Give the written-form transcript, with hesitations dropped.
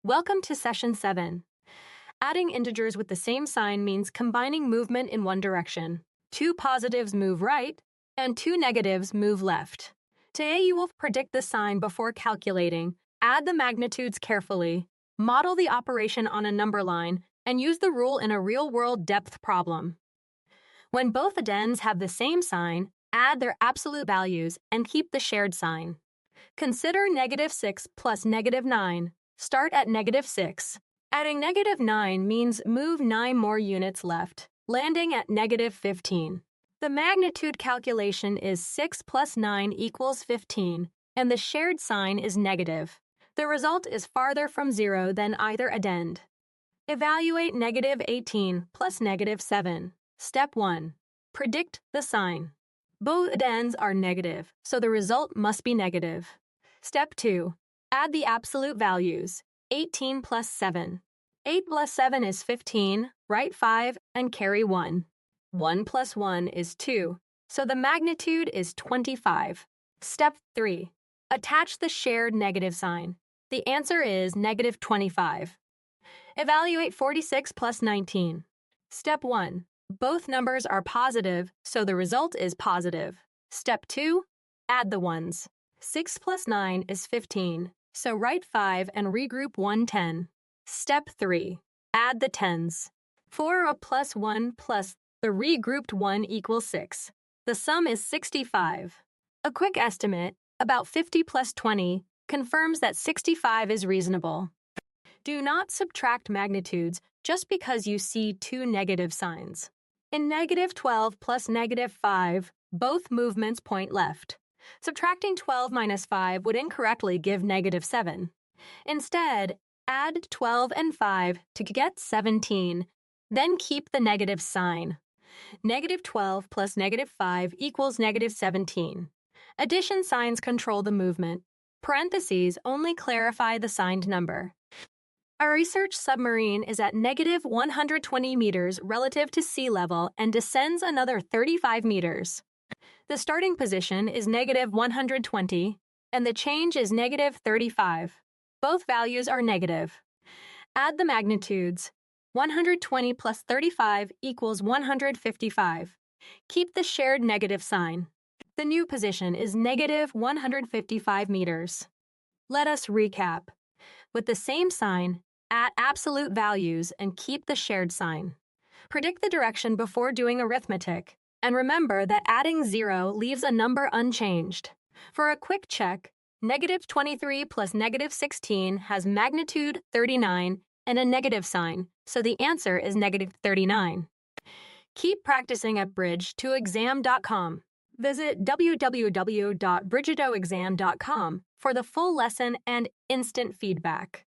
Welcome to Session 7. Adding integers with the same sign means combining movement in one direction. Two positives move right, and two negatives move left. Today you will predict the sign before calculating, add the magnitudes carefully, model the operation on a number line, and use the rule in a real-world depth problem. When both addends have the same sign, add their absolute values and keep the shared sign. Consider -6 plus -9. Start at -6. Adding -9 means move 9 more units left, landing at -15. The magnitude calculation is 6 plus 9 equals 15, and the shared sign is negative. The result is farther from 0 than either addend. Evaluate -18 plus -7. Step 1. Predict the sign. Both addends are negative, so the result must be negative. Step 2. Add the absolute values. 18 plus 7. 8 plus 7 is 15, write 5, and carry 1. 1 plus 1 is 2, so the magnitude is 25. Step 3. Attach the shared negative sign. The answer is -25. Evaluate 46 plus 19. Step 1. Both numbers are positive, so the result is positive. Step 2. Add the ones. 6 plus 9 is 15, so write 5 and regroup 110. Step 3. Add the tens. 4 plus 1 plus the regrouped 1 equals 6. The sum is 65. A quick estimate, about 50 plus 20, confirms that 65 is reasonable. Do not subtract magnitudes just because you see two negative signs. In -12 plus -5, both movements point left. Subtracting 12 minus 5 would incorrectly give -7. Instead, add 12 and 5 to get 17, then keep the negative sign. -12 plus -5 equals -17. Addition signs control the movement. Parentheses only clarify the signed number. A research submarine is at -120 meters relative to sea level and descends another 35 meters. The starting position is -120, and the change is -35. Both values are negative. Add the magnitudes. 120 plus 35 equals 155. Keep the shared negative sign. The new position is -155 meters. Let us recap. With the same sign, add absolute values and keep the shared sign. Predict the direction before doing arithmetic, and remember that adding 0 leaves a number unchanged. For a quick check, -23 plus -16 has magnitude 39 and a negative sign, so the answer is -39. Keep practicing at bridge2exam.com. Visit www.bridgedoexam.com for the full lesson and instant feedback.